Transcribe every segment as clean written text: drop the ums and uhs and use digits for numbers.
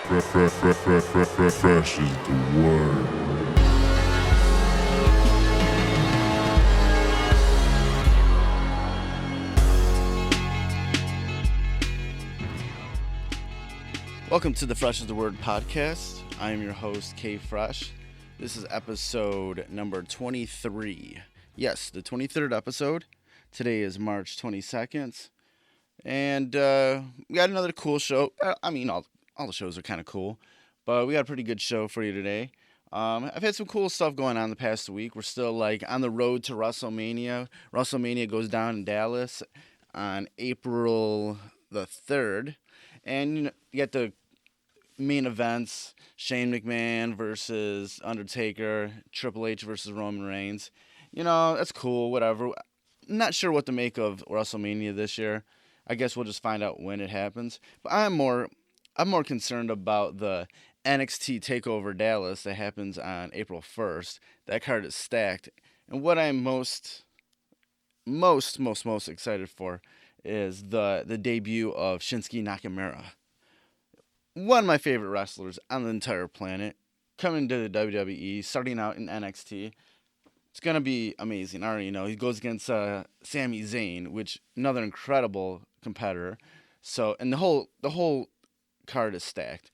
Fresh is the word. Welcome to the Fresh is the Word podcast. I am your host, K Fresh. This is episode number 23. Yes, the 23rd episode. Today is March 22nd. And we got another cool show. I mean, all the shows are kind of cool. But we got a pretty good show for you today. I've had some cool stuff going on the past week. We're still on the road to WrestleMania. WrestleMania goes down in Dallas on April the 3rd. And you got the main events, Shane McMahon versus Undertaker, Triple H versus Roman Reigns. That's cool, whatever. Not sure what to make of WrestleMania this year. I guess we'll just find out when it happens. But I'm more concerned about the NXT TakeOver Dallas that happens on April 1st. That card is stacked. And what I'm most excited for is the debut of Shinsuke Nakamura. One of my favorite wrestlers on the entire planet, coming to the WWE, starting out in NXT. It's going to be amazing. I already know. He goes against Sami Zayn, which another incredible competitor. So, and the whole card is stacked.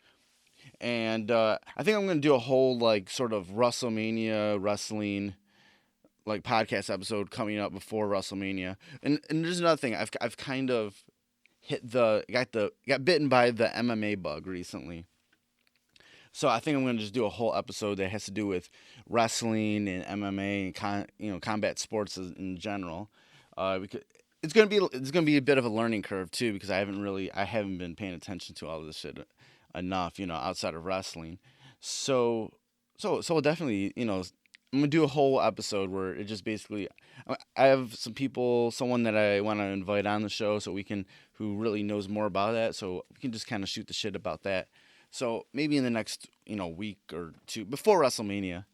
And I think I'm going to do a whole sort of WrestleMania wrestling podcast episode coming up before WrestleMania. And there's another thing. I've kind of got bitten by the MMA bug recently. So I think I'm going to just do a whole episode that has to do with wrestling and MMA and combat sports in general. It's going to be a bit of a learning curve too, because I haven't been paying attention to all this shit enough, outside of wrestling. So we'll definitely, I'm going to do a whole episode where it just basically, I have someone that I want to invite on the show who really knows more about that, so we can just kind of shoot the shit about that. So maybe in the next, week or two, before WrestleMania,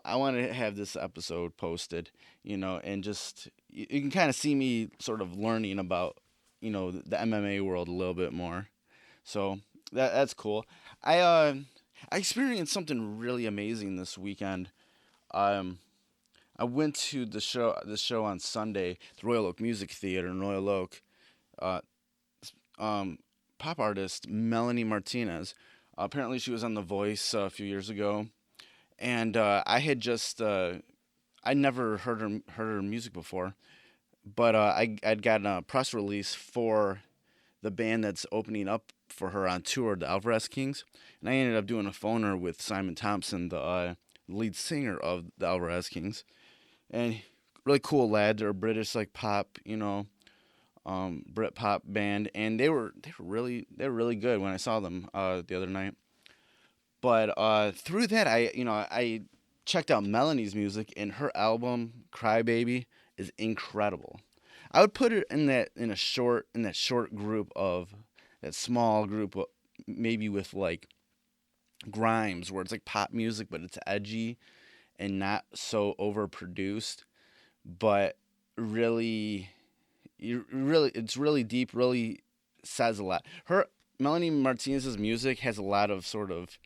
I want to have this episode posted, and just, you can kind of see me sort of learning about, the MMA world a little bit more. So that's cool. I experienced something really amazing this weekend. I went to the show on Sunday, the Royal Oak Music Theater in Royal Oak. Pop artist Melanie Martinez. Apparently, she was on The Voice a few years ago, and I had just I never heard her music before, but I'd gotten a press release for the band that's opening up for her on tour, the Alvarez Kings, and I ended up doing a phoner with Simon Thompson, the lead singer of the Alvarez Kings, and really cool lad. They're a British pop, Brit pop band, and they were really good when I saw them the other night. But through that, I checked out Melanie's music, and her album Cry Baby is incredible. I would put it in that short group of that small group, maybe with Grimes, where it's pop music, but it's edgy and not so overproduced, but really, it's really deep, really says a lot. Melanie Martinez's music has a lot of sort of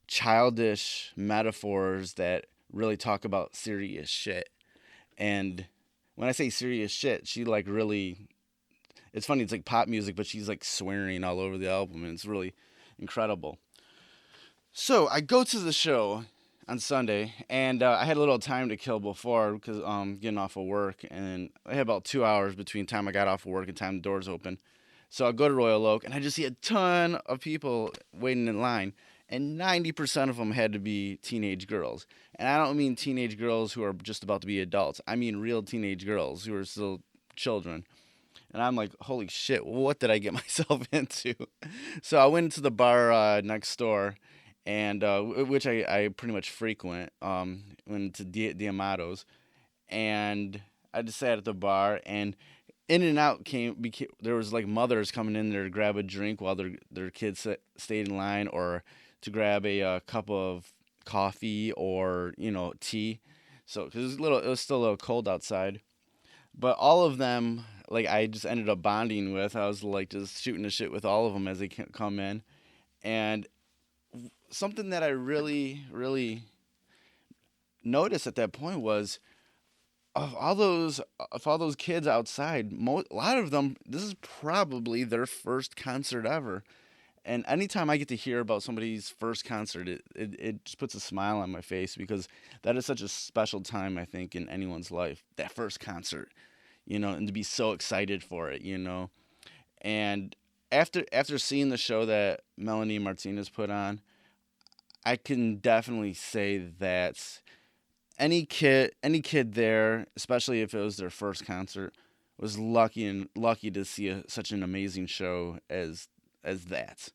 childish metaphors that really talk about serious shit. And when I say serious shit, she really, it's funny, it's pop music, but she's swearing all over the album, and it's really incredible. So I go to the show on Sunday, and I had a little time to kill before because getting off of work, and I had about 2 hours between time I got off of work and time the doors open. So I go to Royal Oak, and I just see a ton of people waiting in line, and 90% of them had to be teenage girls. And I don't mean teenage girls who are just about to be adults. I mean real teenage girls who are still children. And I'm like, holy shit, what did I get myself into? So I went into the bar next door, and which I pretty much frequent, went to Diamato's, and I just sat at the bar, and in and out there was mothers coming in there to grab a drink while their kids stayed in line, or to grab a cup of coffee or tea. So because it was still a little cold outside, but all of them I just ended up bonding with. I was just shooting the shit with all of them as they come in, And something that I really, really noticed at that point was of all those kids outside, a lot of them, this is probably their first concert ever. And anytime I get to hear about somebody's first concert, it just puts a smile on my face because that is such a special time, I think, in anyone's life. That first concert, and to be so excited for it. And after seeing the show that Melanie Martinez put on, I can definitely say that any kid there, especially if it was their first concert, was lucky to see such an amazing show as that.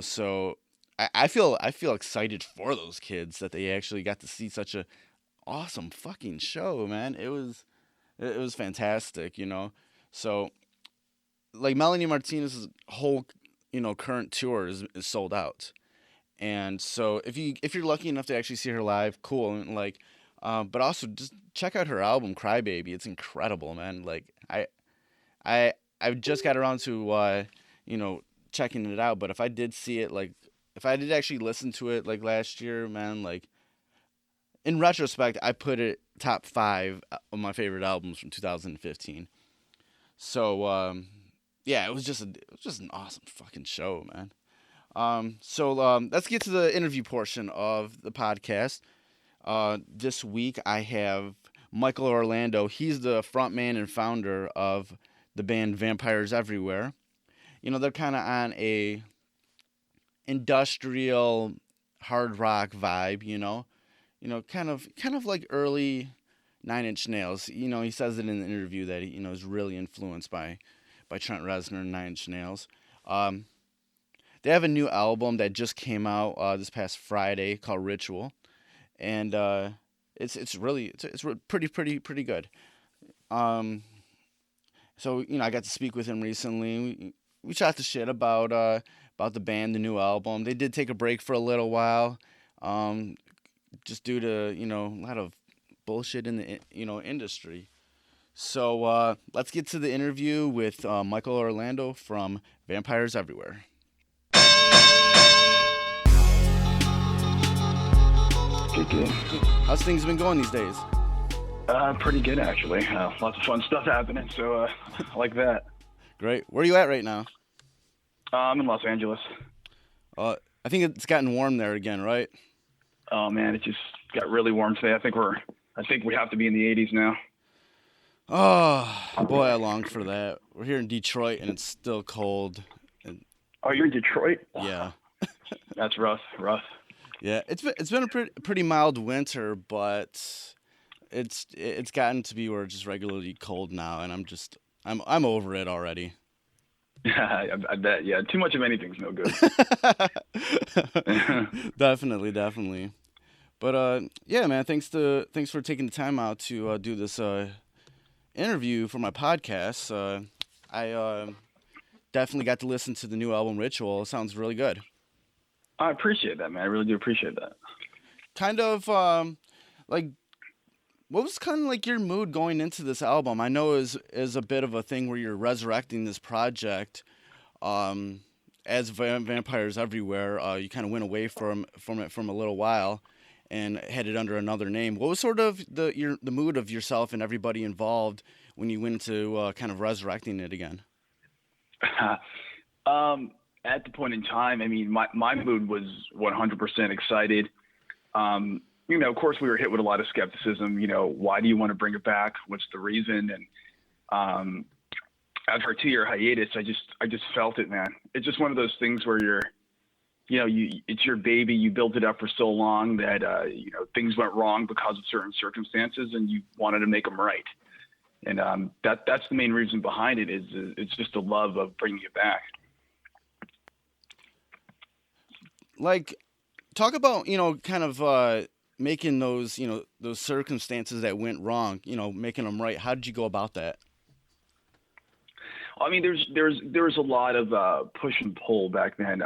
So I feel excited for those kids that they actually got to see such a awesome fucking show, man. It was fantastic. So like Melanie Martinez's whole current tour is sold out. And so if you're lucky enough to actually see her live, cool. And like, but also just check out her album Crybaby. It's incredible, man. Like I just got around to you know checking it out. But if I did see it, like if I did actually listen to it like last year, man, like in retrospect, I put it top five of my favorite albums from 2015. So yeah, it was just an awesome fucking show, man. So let's get to the interview portion of the podcast. This week I have Michael Orlando. He's the frontman and founder of the band Vampires Everywhere. They're kind of on a industrial hard rock vibe. Kind of like early Nine Inch Nails. He says it in the interview that he is really influenced by Trent Reznor and Nine Inch Nails. Um, They have a new album that just came out this past Friday called Ritual, and it's pretty good. Um, so I got to speak with him recently. We shot the shit about the band, the new album. They did take a break for a little while, um, just due to a lot of bullshit in the industry. So let's get to the interview with Michael Orlando from Vampires Everywhere. Good. How's things been going these days? Pretty good actually. Lots of fun stuff happening, so I like that. Great. Where are you at right now? I'm in Los Angeles. I think it's gotten warm there again, right? Oh man, it just got really warm today. I think we have to be in the 80s now. Oh boy, I longed for that. We're here in Detroit and it's still cold. And, Oh, you're in Detroit? yeah, That's rough. yeah. It's been a pretty mild winter, but it's gotten to be where it's just regularly cold now, and I'm over it already. I bet. Yeah, too much of anything's no good. Definitely. But yeah, man. Thanks for taking the time out to do this interview for my podcast. I definitely got to listen to the new album Ritual. It sounds really good. I appreciate that, man. I really do appreciate that. Kind of like what was kind of like your mood going into this album? I know is a bit of a thing where you're resurrecting this project. As Vampires Everywhere, you kind of went away from it from a little while, and had it under another name. What was sort of the mood of yourself and everybody involved when you went to kind of resurrecting it again? At the point in time, I mean, my mood was 100% excited. Of course, we were hit with a lot of skepticism. Why do you want to bring it back? What's the reason? And after a 2-year hiatus, I just felt it, man. It's just one of those things where it's your baby. You built it up for so long that things went wrong because of certain circumstances, and you wanted to make them right. And that's the main reason behind it. Is it's just a love of bringing it back. Like, talk about kind of making those those circumstances that went wrong, making them right. How did you go about that? I mean, there was a lot of push and pull back then.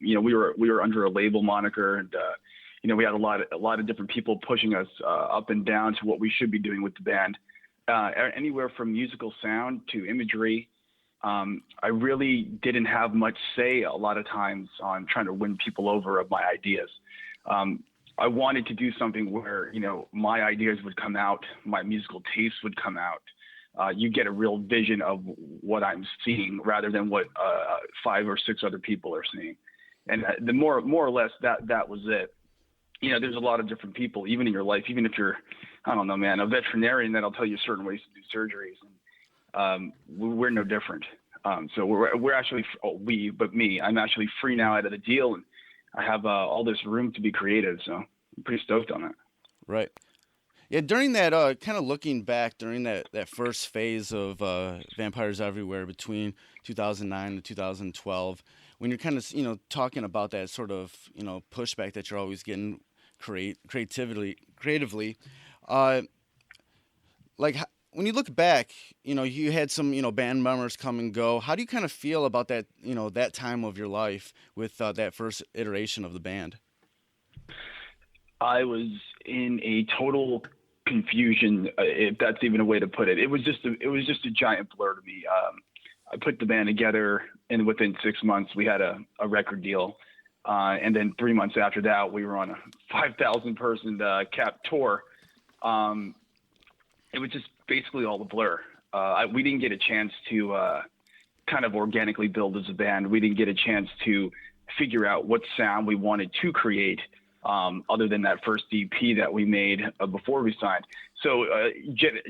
We were under a label moniker, and we had a lot of different people pushing us up and down to what we should be doing with the band, anywhere from musical sound to imagery I really didn't have much say a lot of times on trying to win people over of my ideas. I wanted to do something where, my ideas would come out, my musical taste would come out. You get a real vision of what I'm seeing rather than what 5 or 6 other people are seeing. And the more or less that was it. There's a lot of different people, even in your life, even if you're, I don't know, man, a veterinarian that'll tell you certain ways to do surgeries. And, we're no different. So we're actually, I'm actually free now out of the deal, and I have all this room to be creative. So I'm pretty stoked on that. Right. Yeah, during that, kind of looking back during that first phase of Vampires Everywhere between 2009 and 2012, when you're kind of, talking about that sort of, pushback that you're always getting creatively, like when you look back, you had some, band members come and go. How do you kind of feel about that, that time of your life with that first iteration of the band? I was in a total confusion, if that's even a way to put it. It was just a giant blur to me. I put the band together, and within 6 months we had a record deal. And then 3 months after that, we were on a 5,000 person cap tour. It was just basically all a blur. We didn't get a chance to kind of organically build as a band. We didn't get a chance to figure out what sound we wanted to create, other than that first EP that we made before we signed. So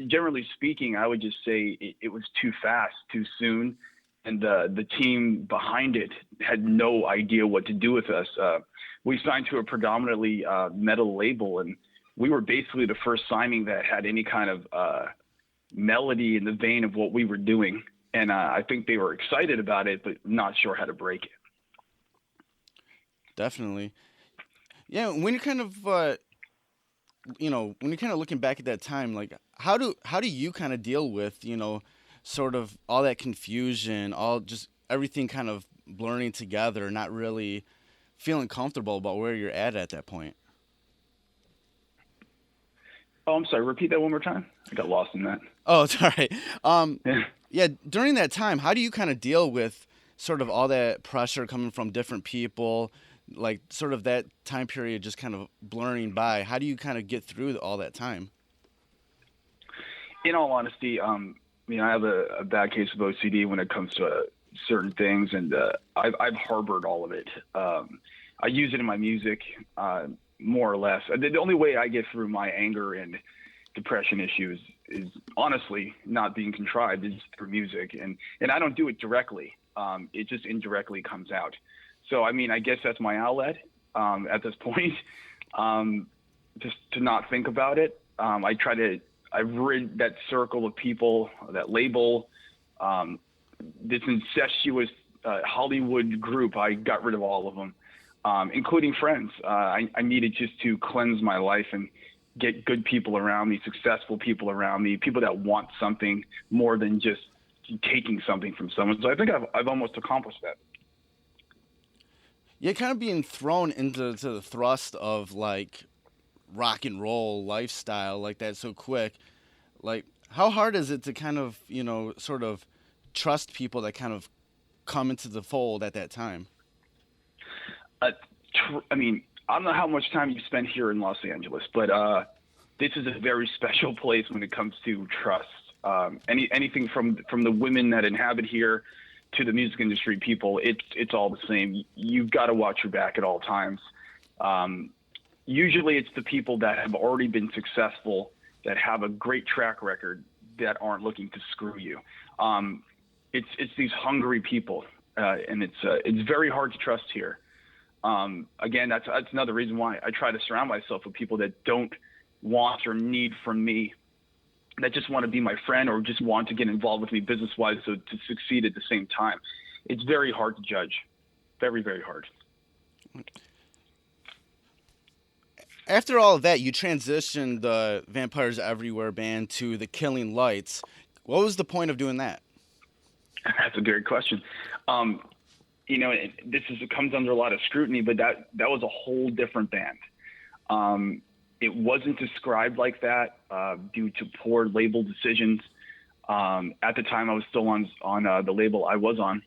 generally speaking, I would just say it was too fast, too soon. And the team behind it had no idea what to do with us. We signed to a predominantly metal label, and we were basically the first signing that had any kind of melody in the vein of what we were doing. And I think they were excited about it, but not sure how to break it. Definitely. Yeah, when you're kind of, when you're kind of looking back at that time, like how do you kind of deal with, sort of all that confusion, all just everything kind of blurring together, not really feeling comfortable about where you're at that point? Oh, I'm sorry. Repeat that one more time. I got lost in that. Oh, it's all right. Yeah, during that time, how do you kind of deal with sort of all that pressure coming from different people, like sort of that time period just kind of blurring by? How do you kind of get through all that time? In all honesty, I have a bad case of OCD when it comes to certain things, and I've harbored all of it. I use it in my music, more or less. The only way I get through my anger and depression issues is honestly not being contrived, is through music, and I don't do it directly. It just indirectly comes out. So I guess that's my outlet at this point. Just to not think about it. I've rid that circle of people, that label, this incestuous Hollywood group. I got rid of all of them, including friends. I needed just to cleanse my life and get good people around me, successful people around me, people that want something more than just taking something from someone. So I think I've almost accomplished that. Yeah, kind of being thrown into the thrust of like rock and roll lifestyle like that so quick. Like, how hard is it to kind of, sort of trust people that kind of come into the fold at that time? I don't know how much time you spent here in Los Angeles, but this is a very special place when it comes to trust. Anything from the women that inhabit here to the music industry people, it's all the same. You've got to watch your back at all times. Usually it's the people that have already been successful, that have a great track record, that aren't looking to screw you. It's these hungry people, and it's very hard to trust here. Again, that's another reason why I try to surround myself with people that don't want or need from me, that just want to be my friend or just want to get involved with me business-wise, so to succeed at the same time. It's very hard to judge. Very, very hard. After all of that, you transitioned the Vampires Everywhere band to the Killing Lights. What was the point of doing that? That's a great question. It comes under a lot of scrutiny, but that was a whole different band. It wasn't described like that due to poor label decisions. At the time, I was still on the label I was on,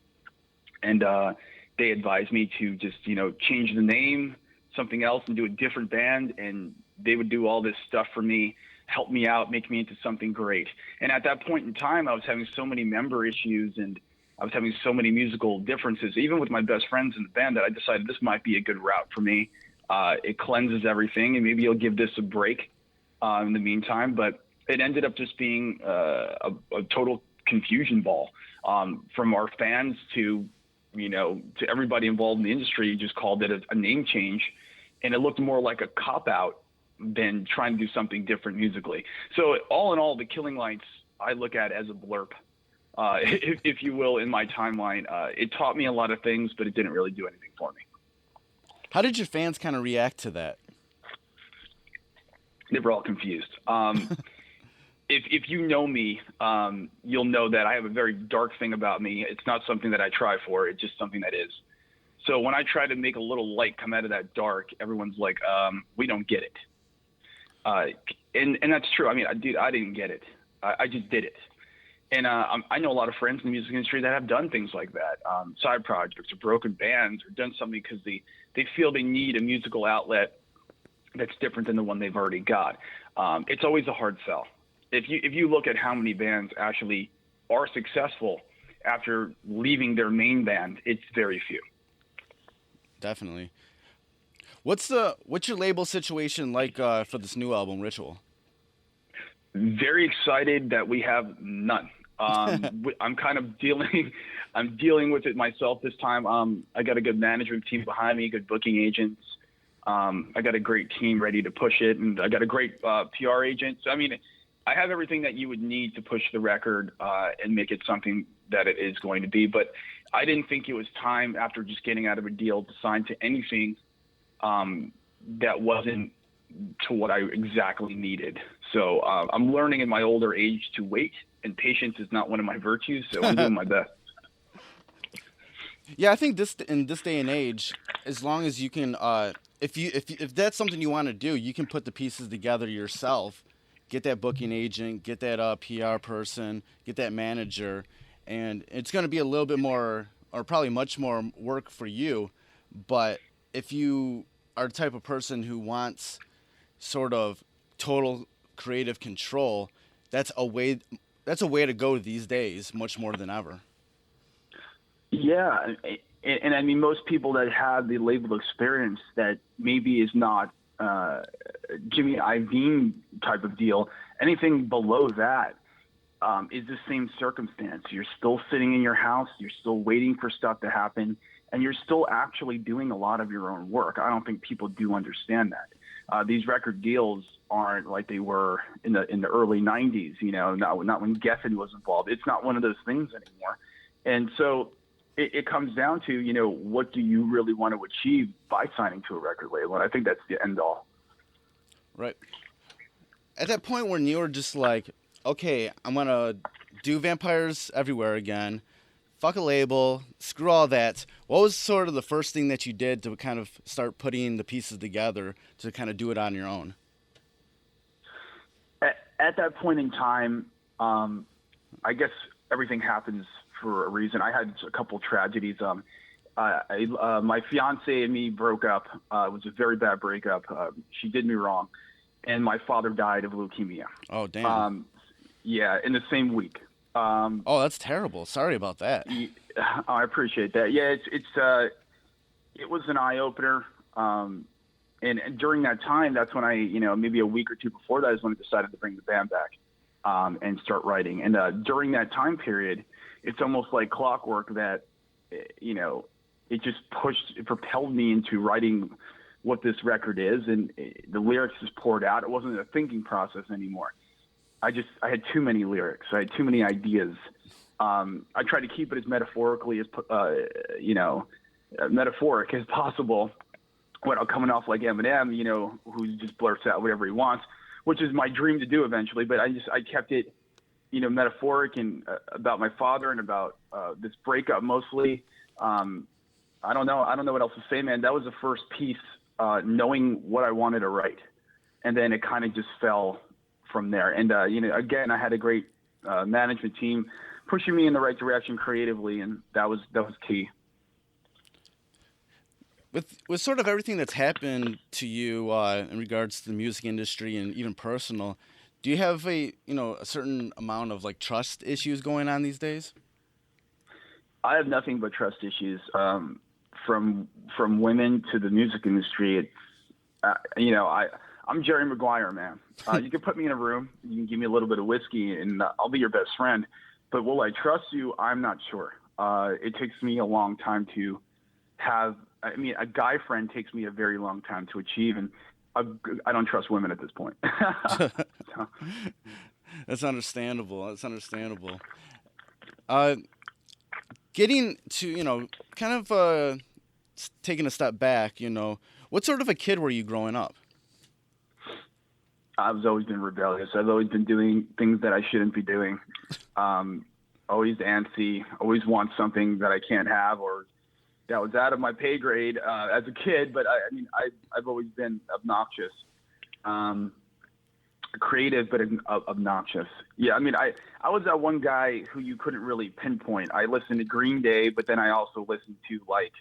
and they advised me to just change the name, something else, and do a different band, and they would do all this stuff for me, help me out, make me into something great. And at that point in time, I was having so many member issues, and I was having so many musical differences, even with my best friends in the band, that I decided this might be a good route for me. It cleanses everything, and maybe you'll give this a break in the meantime. But it ended up just being a total confusion ball, from our fans to everybody involved in the industry. Just called it a name change, and it looked more like a cop out than trying to do something different musically. So all in all, the Killing Lights I look at as a blurb, if you will, in my timeline. It taught me a lot of things, but it didn't really do anything for me. How did your fans kind of react to that? They were all confused. If you know me, you'll know that I have a very dark thing about me. It's not something that I try for. It's just something that is. So when I try to make a little light come out of that dark, everyone's like, we don't get it. And that's true. I mean, dude, I didn't get it. I just did it. And I know a lot of friends in the music industry that have done things like that, side projects or broken bands, or done something because they feel they need a musical outlet that's different than the one they've already got. It's always a hard sell. If you look at how many bands actually are successful after leaving their main band, it's very few. Definitely. What's your label situation like for this new album, Ritual? Very excited that we have none. I'm kind of dealing with it myself this time. I got a good management team behind me, good booking agents. I got a great team ready to push it, and I got a great PR agent. So, I mean, I have everything that you would need to push the record and make it something that it is going to be. But I didn't think it was time, after just getting out of a deal, to sign to anything that wasn't to what I exactly needed. So I'm learning in my older age to wait, and patience is not one of my virtues. So I'm doing my best. Yeah, I think in this day and age, as long as you can, if that's something you want to do, you can put the pieces together yourself. Get that booking agent, get that PR person, get that manager, and it's going to be a little bit more, or probably much more work for you. But if you are the type of person who wants sort of total creative control, that's a way to go these days, much more than ever. Yeah, and I mean, most people that have the label experience that maybe is not Jimmy Iovine type of deal, anything below that is the same circumstance. You're still sitting in your house, you're still waiting for stuff to happen, and you're still actually doing a lot of your own work. I don't think people do understand that. These record deals aren't like they were in the early 90s, not when Geffen was involved. It's not one of those things anymore. And so it comes down to, what do you really want to achieve by signing to a record label? And I think that's the end all. Right. At that point when you were just like, okay, I'm going to do Vampires Everywhere again, fuck a label, screw all that. What was sort of the first thing that you did to kind of start putting the pieces together to kind of do it on your own? At that point in time, I guess everything happens for a reason. I had a couple tragedies. My fiance and me broke up. It was a very bad breakup. She did me wrong, and my father died of leukemia. Oh, damn. Yeah, in the same week. Oh, that's terrible. Sorry about that. I appreciate that. Yeah, it was an eye opener. And during that time, that's when I, maybe a week or two before that is when I decided to bring the band back and start writing. And during that time period, it's almost like clockwork that, it propelled me into writing what this record is. And the lyrics just poured out. It wasn't a thinking process anymore. I had too many lyrics. I had too many ideas. I tried to keep it as metaphorically as, metaphoric as possible, without coming off like Eminem, who just blurts out whatever he wants, which is my dream to do eventually. But I kept it, metaphoric and about my father and about this breakup mostly. I don't know what else to say, man. That was the first piece, knowing what I wanted to write, and then it kind of just fell from there. And again, I had a great management team pushing me in the right direction creatively, and that was key. With sort of everything that's happened to you in regards to the music industry and even personal, do you have a certain amount of like trust issues going on these days? I have nothing but trust issues. From women to the music industry, it's I'm Jerry Maguire, man. You can put me in a room, you can give me a little bit of whiskey, and I'll be your best friend. But will I trust you? I'm not sure. It takes me a long time to have. I mean, a guy friend takes me a very long time to achieve, and I don't trust women at this point. So, That's understandable. That's understandable. Uh, Getting to kind of taking a step back, what sort of a kid were you growing up? I've always been rebellious. I've always been doing things that I shouldn't be doing. Always antsy. Always want something that I can't have, or that was out of my pay grade as a kid. But I've always been obnoxious, creative, but obnoxious. Yeah, I mean, I was that one guy who you couldn't really pinpoint. I listened to Green Day, but then I also listened to like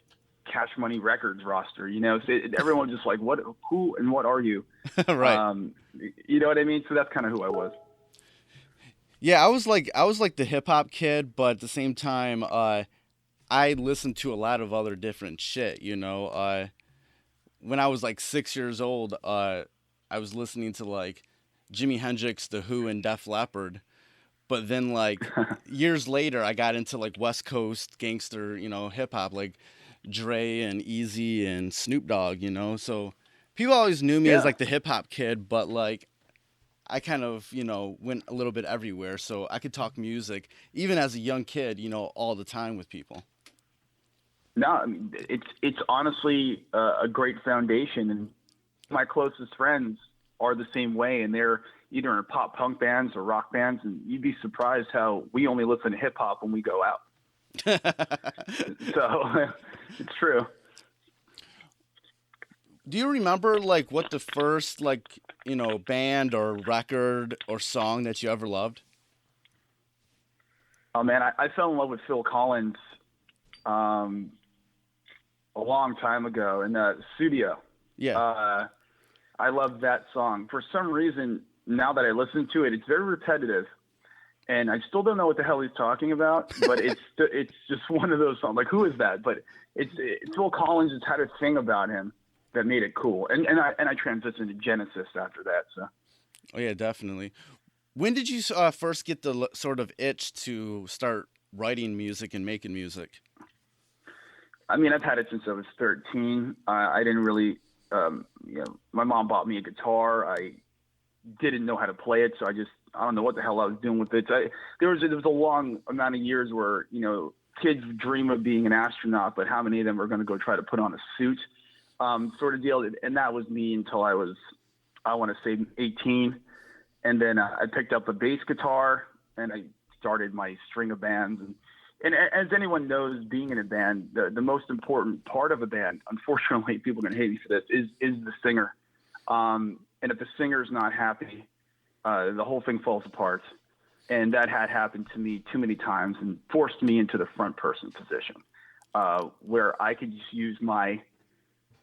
Cash Money Records roster. So everyone was just like, what, who, and what are you? Right. You know what I mean? So that's kind of who I was. Yeah, I was like the hip hop kid, but at the same time, I listened to a lot of other different shit. When I was like 6 years old, I was listening to like Jimi Hendrix, The Who, and Def Leppard. But then like years later, I got into like West Coast gangster, hip hop, like Dre and Easy and Snoop Dogg. So people always knew me as like the hip hop kid, but like I kind of, went a little bit everywhere. So I could talk music even as a young kid, all the time with people. No, I mean, it's honestly a great foundation, and my closest friends are the same way, and they're either in pop punk bands or rock bands, and you'd be surprised how we only listen to hip hop when we go out. So it's true. Do you remember like what the first like, band or record or song that you ever loved? Oh man, I fell in love with Phil Collins a long time ago in the studio. Yeah. I love that song. For some reason, now that I listen to it, it's very repetitive, and I still don't know what the hell he's talking about. But it's just one of those songs. Like, who is that? But it's Phil Collins just had a thing about him that made it cool. And I transitioned to Genesis after that. So. Oh yeah, definitely. When did you first get the sort of itch to start writing music and making music? I mean, I've had it since I was 13. I didn't really, my mom bought me a guitar. I didn't know how to play it, so I don't know what the hell I was doing with it. There was a long amount of years where, kids dream of being an astronaut, but how many of them are going to go try to put on a suit, sort of deal. And that was me until I was, I want to say 18. And then I picked up a bass guitar and I started my string of bands. And as anyone knows, being in a band, the most important part of a band, unfortunately, people are going to hate me for this, is the singer. And if the singer's not happy, the whole thing falls apart. And that had happened to me too many times and forced me into the front person position, where I could just use my,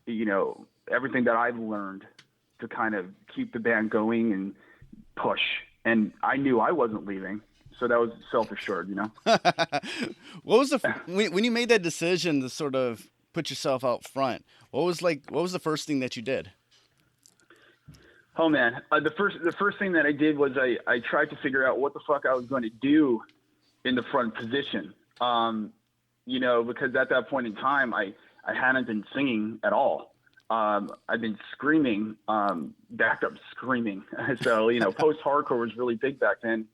everything that I've learned to kind of keep the band going and push. And I knew I wasn't leaving. So that was self-assured, What was when you made that decision to sort of put yourself out front? What was the first thing that you did? Oh man, the first thing that I did was I tried to figure out what the fuck I was going to do in the front position. Because at that point in time, I hadn't been singing at all. I've been screaming, backup screaming. So, post-hardcore was really big back then.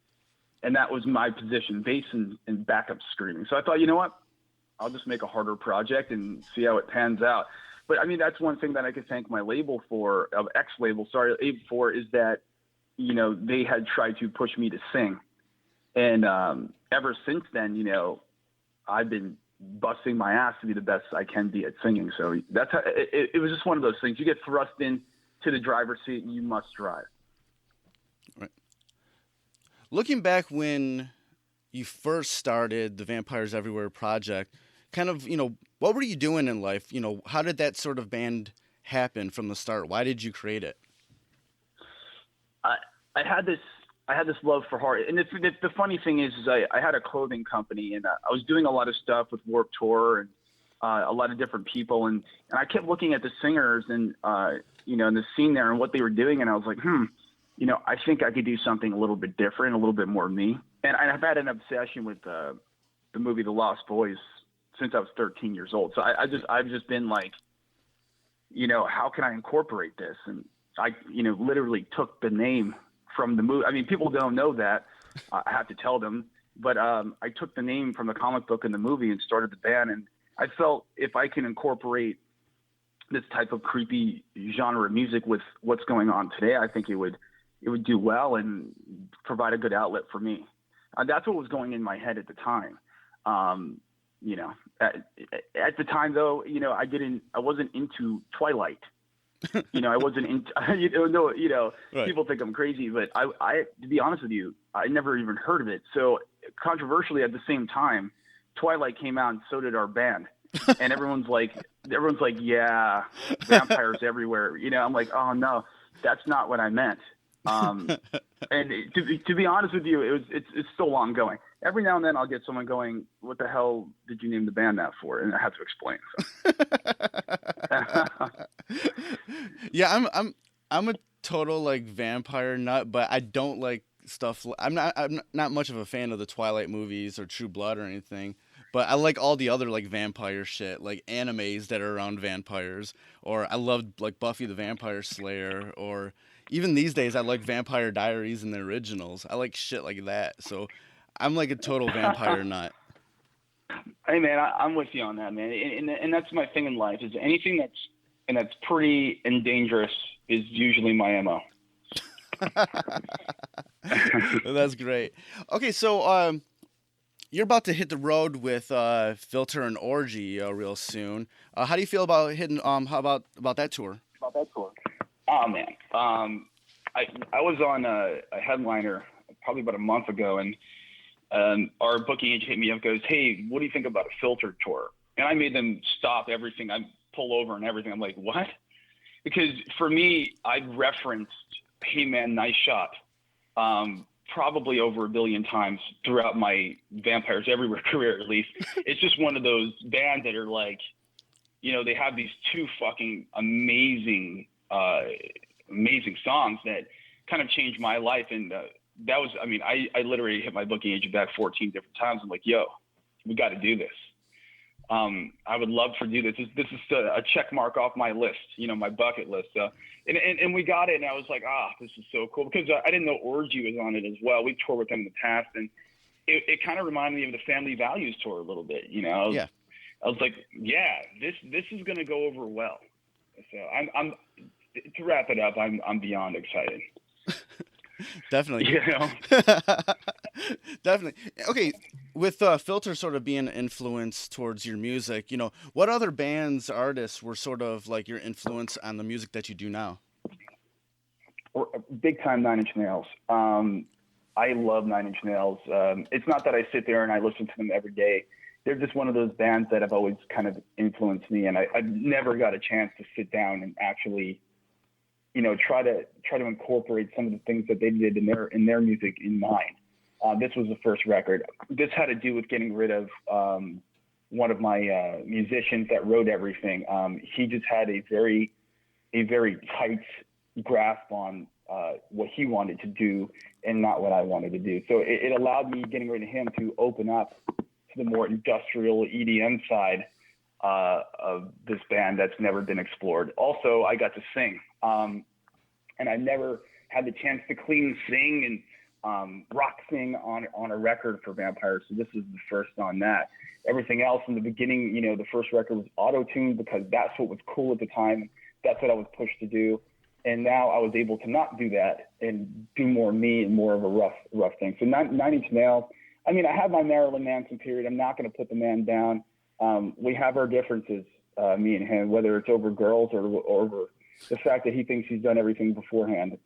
And that was my position, bass and backup screaming. So I thought, you know what? I'll just make a harder project and see how it pans out. But I mean, that's one thing that I could thank my label for, for, is that, they had tried to push me to sing. And ever since then, I've been busting my ass to be the best I can be at singing. So that's how it was just one of those things. You get thrust in to the driver's seat and you must drive. Right. Looking back when you first started the Vampires Everywhere project, kind of, what were you doing in life? How did that sort of band happen from the start? Why did you create it? I I had this love for horror, and the funny thing is I had a clothing company, and I was doing a lot of stuff with Warped Tour and a lot of different people, and I kept looking at the singers and in the scene there and what they were doing, and I was like, I think I could do something a little bit different, a little bit more me. And I've had an obsession with the movie The Lost Boys since I was 13 years old. So I've just been like, how can I incorporate this? And I, literally took the name from the movie. I mean, people don't know that. I have to tell them. But I took the name from the comic book and the movie and started the band. And I felt if I can incorporate this type of creepy genre of music with what's going on today, I think it would do well and provide a good outlet for me. That's what was going in my head at the time. At the time though, I wasn't into Twilight. I wasn't into, Right. people think I'm crazy, but I, to be honest with you, I never even heard of it. So controversially at the same time, Twilight came out and so did our band. And everyone's like, yeah, vampires everywhere. I'm like, oh no, that's not what I meant. And to be honest with you, it's still ongoing. Every now and then I'll get someone going, what the hell did you name the band that for? And I have to explain. So. Yeah, I'm a total like vampire nut, but I don't like stuff. I'm not much of a fan of the Twilight movies or True Blood or anything. But I like all the other like vampire shit, like animes that are around vampires, or I love like Buffy the Vampire Slayer, or even these days I like Vampire Diaries and the originals. I like shit like that. So I'm like a total vampire nut. Hey man, I'm with you on that, man. And that's my thing in life is anything that's pretty and dangerous is usually my MO. That's great. Okay, so you're about to hit the road with Filter and Orgy real soon. How do you feel about hitting? How about that tour? Oh man, I was on a headliner probably about a month ago, and our booking agent hit me up, goes, "Hey, what do you think about a Filter tour?" And I made them stop everything. I pull over and everything. I'm like, what? Because for me, I referenced "Hey Man, Nice Shot" probably over a billion times throughout my Vampires Everywhere career, at least. It's just one of those bands that are like, they have these two fucking amazing songs that kind of changed my life. And that was, I literally hit my booking agent back 14 different times. I'm like, yo, we got to do this. I would love to do this. This is a check mark off my list, my bucket list. And we got it, and I was like, this is so cool, because I didn't know Orgy was on it as well. We toured with them in the past, and it kind of reminded me of the Family Values tour a little bit. Yeah. I was like, yeah, this is going to go over well. So I'm to wrap it up, I'm beyond excited. Definitely. Definitely. Okay, with Filter sort of being an influence towards your music, what other bands, artists were sort of like your influence on the music that you do now? Or big time 9 Inch Nails. I love 9 Inch Nails. It's not that I sit there and I listen to them every day. They're just one of those bands that have always kind of influenced me, and I've never got a chance to sit down and actually, try to incorporate some of the things that they did in their music in mine. This was the first record. This had to do with getting rid of one of my musicians that wrote everything. He just had a very tight grasp on what he wanted to do and not what I wanted to do. So it allowed me, getting rid of him, to open up to the more industrial EDM side of this band that's never been explored. Also, I got to sing, and I never had the chance to clean sing and rock sing on a record for Vampires. So this is the first on that. Everything else in the beginning, the first record was auto-tuned because that's what was cool at the time. That's what I was pushed to do. And now I was able to not do that and do more me and more of a rough thing. So 9 Inch Nails. I have my Marilyn Manson period. I'm not going to put the man down. We have our differences, me and him, whether it's over girls or over the fact that he thinks he's done everything beforehand.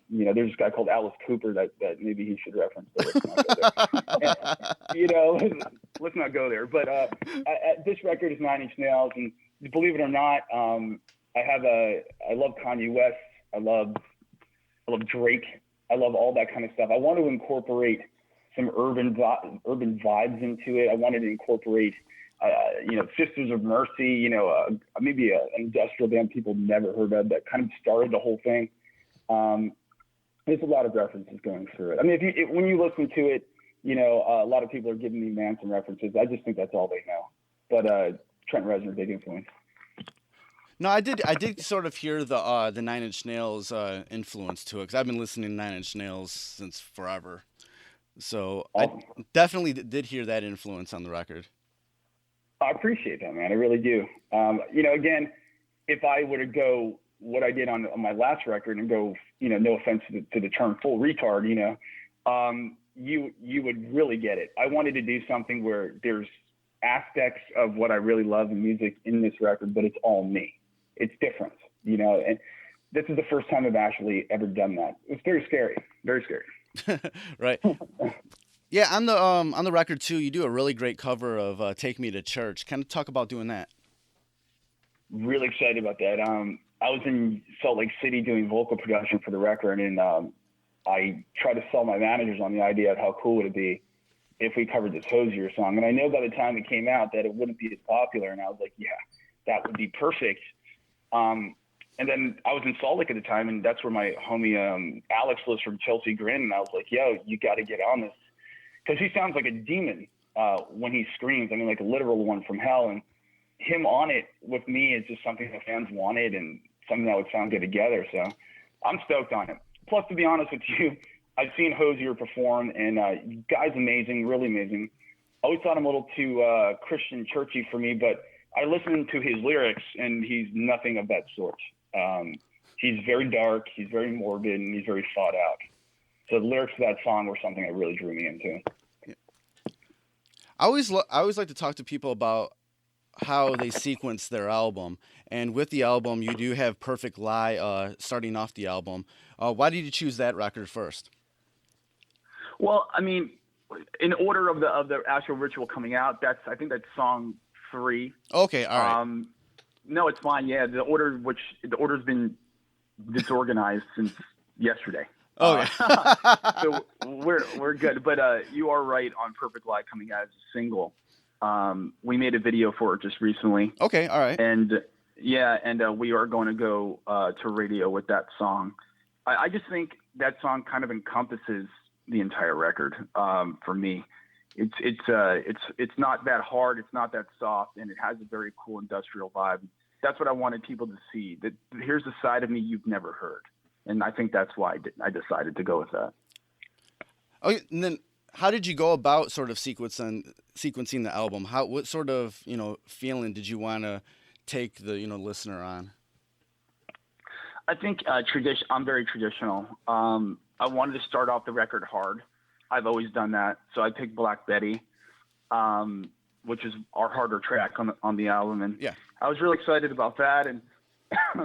There's this guy called Alice Cooper that maybe he should reference, but let's not go there. Let's not go there. But this record is 9 Inch Nails, and believe it or not, I love Kanye West. I love Drake. I love all that kind of stuff. I want to incorporate some urban vibes into it. I wanted to incorporate, Sisters of Mercy, maybe an industrial band people never heard of that kind of started the whole thing. There's a lot of references going through it. I mean, when you listen to it, a lot of people are giving me Manson references. I just think that's all they know. But Trent Reznor, big influence. No, I did sort of hear the 9 Inch Nails influence to it, because I've been listening to 9 Inch Nails since forever. So awesome. I definitely did hear that influence on the record. I appreciate that, man. I really do. Again, if I were to go what I did on my last record and go, no offense to the term full retard, you would really get it. I wanted to do something where there's aspects of what I really love in music in this record, but it's all me. It's different, and this is the first time I've actually ever done that. It's very scary, very scary. Right. Yeah, on the record too, you do a really great cover of "Take Me to Church." Kind of talk about doing that. Really excited about that. I was in Salt Lake City doing vocal production for the record, and I tried to sell my managers on the idea of how cool would it be if we covered this Hosier song. And I know by the time it came out that it wouldn't be as popular, and I was like, yeah, that would be perfect. And then I was in Salt Lake at the time, and that's where my homie Alex lives from Chelsea Grin, and I was like, yo, you got to get on this. Because he sounds like a demon when he screams. I mean, like a literal one from hell. And him on it with me is just something the fans wanted and something that would sound good together. So I'm stoked on it. Plus, to be honest with you, I've seen Hosier perform, and guy's amazing, really amazing. I always thought him a little too Christian churchy for me, but I listened to his lyrics, and he's nothing of that sort. He's very dark, he's very morbid, and he's very thought out. So the lyrics of that song were something that really drew me into. Yeah. I always like to talk to people about how they sequence their album. And with the album, you do have Perfect Lie starting off the album. Why did you choose that record first? Well, I mean, in order of the actual ritual coming out, I think that's song 3. Okay, all right. No, it's fine. Yeah, the order's been disorganized since yesterday. Oh, yeah. So we're good. But you are right on Perfect Lie coming out as a single. We made a video for it just recently. Okay, all right. And we are going to go to radio with that song. I just think that song kind of encompasses the entire record for me. It's not that hard, it's not that soft, and it has a very cool industrial vibe. That's what I wanted people to see. That here's a side of me you've never heard, and I think that's why I decided to go with that. Okay, and then how did you go about sort of sequencing the album? What sort of feeling did you want to take the listener on? I think I'm very traditional. I wanted to start off the record hard. I've always done that. So I picked Black Betty, which is our harder track on the album. And yeah, I was really excited about that. And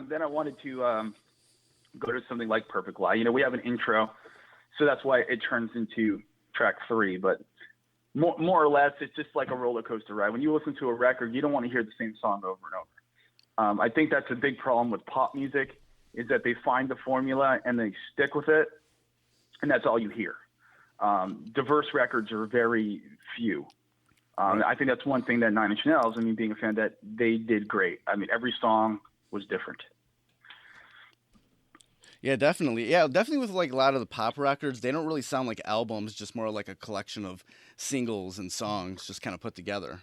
then I wanted to go to something like Perfect Lie. We have an intro, so that's why it turns into track 3. But more or less, it's just like a roller coaster ride. When you listen to a record, you don't want to hear the same song over and over. I think that's a big problem with pop music, is that they find the formula and they stick with it, and that's all you hear. Diverse records are very few. I think that's one thing that 9 Inch Nails, being a fan, that they did great. Every song was different. Yeah, definitely. Yeah, definitely with like a lot of the pop records, they don't really sound like albums, just more like a collection of singles and songs just kind of put together.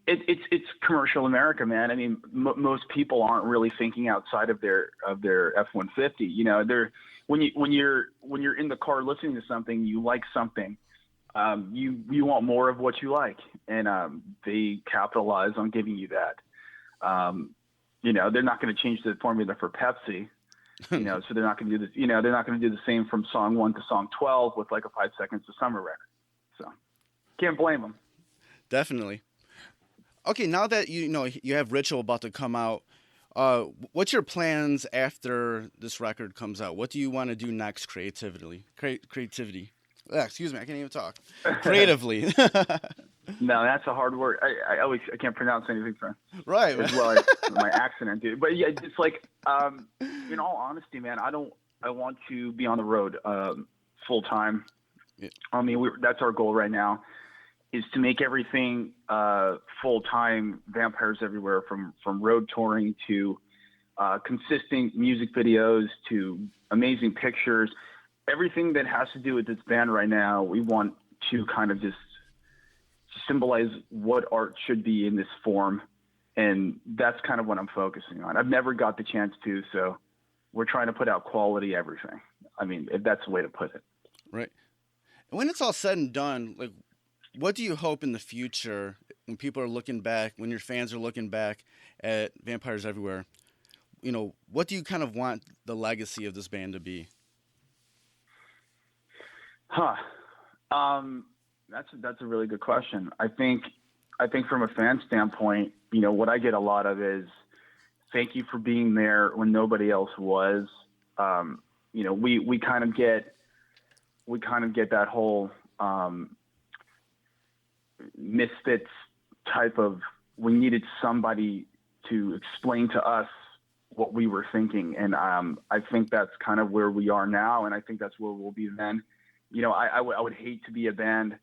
It's commercial America, man. Most people aren't really thinking outside of their F-150. When you're in the car listening to something, you like something, you want more of what you like, and they capitalize on giving you that. They're not going to change the formula for Pepsi, so they're not going to do this. They're not going to do the same from song 1 to song 12 with like a 5 Seconds to Summer record. So can't blame them. Definitely. Okay, now that you have Ritual about to come out, What's your plans after this record comes out? What do you want to do next creatively? Creativity. Excuse me, I can't even talk. Creatively. No, that's a hard word. I can't pronounce anything for Right. as well as my accent, dude. But yeah, it's like, in all honesty, man, I want to be on the road, full time. Yeah. I mean, that's our goal right now, is to make everything, full time. Vampires Everywhere, from road touring to, consistent music videos to amazing pictures, everything that has to do with this band right now. We want to kind of just symbolize what art should be in this form, and that's kind of what I'm focusing on. I've never got the chance to, so we're trying to put out quality everything. I mean, if that's the way to put it. Right. And when it's all said and done, like, what do you hope in the future when people are looking back, when your fans are looking back at Vampires Everywhere? You know, what do you kind of want the legacy of this band to be? That's a really good question. I think from a fan standpoint, you know, what I get a lot of is thank you for being there when nobody else was. You know, we kind of get that whole misfits type of, we needed somebody to explain to us what we were thinking. And I think that's kind of where we are now, and I think that's where we'll be then. You know, I would hate to be a band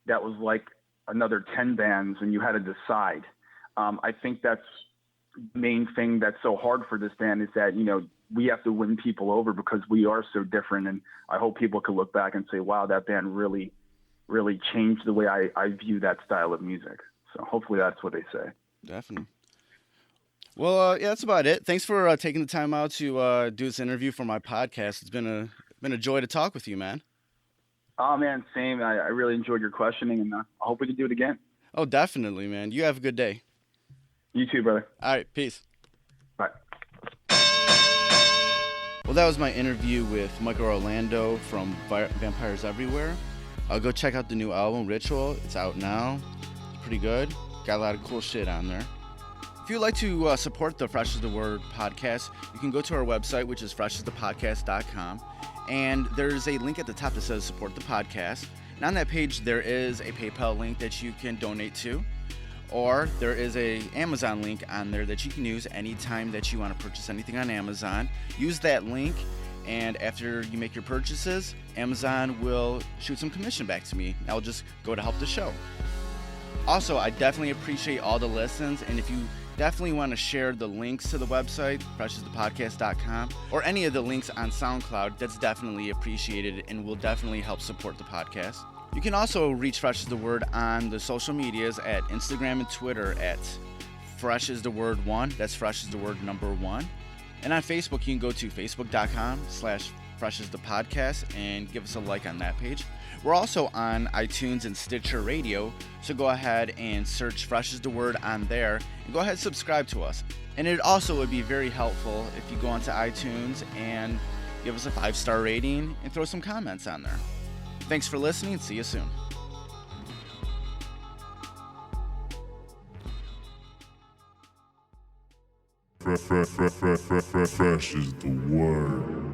that was like another 10 bands and you had to decide. I think that's the main thing that's so hard for this band, is that, you know, we have to win people over because we are so different. And I hope people can look back and say, wow, that band really, really changed the way I view that style of music. So hopefully that's what they say. Definitely. Well, yeah, that's about it. Thanks for taking the time out to do this interview for my podcast. It's been a joy to talk with you, man. Oh, man, same. I really enjoyed your questioning, and I hope we can do it again. Oh, definitely, man. You have a good day. You too, brother. All right, peace. Bye. Well, that was my interview with Michael Orlando from Vampires Everywhere. I'll go check out the new album, Ritual. It's out now. It's pretty good. Got a lot of cool shit on there. If you'd like to support the Fresh is the Word podcast, you can go to our website, which is freshasthepodcast.com. And there's a link at the top that says support the podcast. And on that page, there is a PayPal link that you can donate to. Or there is a Amazon link on there that you can use anytime that you want to purchase anything on Amazon. Use that link, and after you make your purchases, Amazon will shoot some commission back to me. I'll just go to help the show. Also, I definitely appreciate all the listens, and if you definitely want to share the links to the website, freshasthepodcast.com, or any of the links on SoundCloud, that's definitely appreciated and will definitely help support the podcast. You can also reach Fresh is the Word on the social medias at Instagram and Twitter at Fresh is the Word 1. That's Fresh is the Word number 1. And on Facebook, you can go to facebook.com/Fresh is the Podcast and give us a like on that page. We're also on iTunes and Stitcher Radio, so go ahead and search Fresh is the Word on there and go ahead and subscribe to us. And it also would be very helpful if you go onto iTunes and give us a 5-star rating and throw some comments on there. Thanks for listening, and see you soon. Fresh is the word.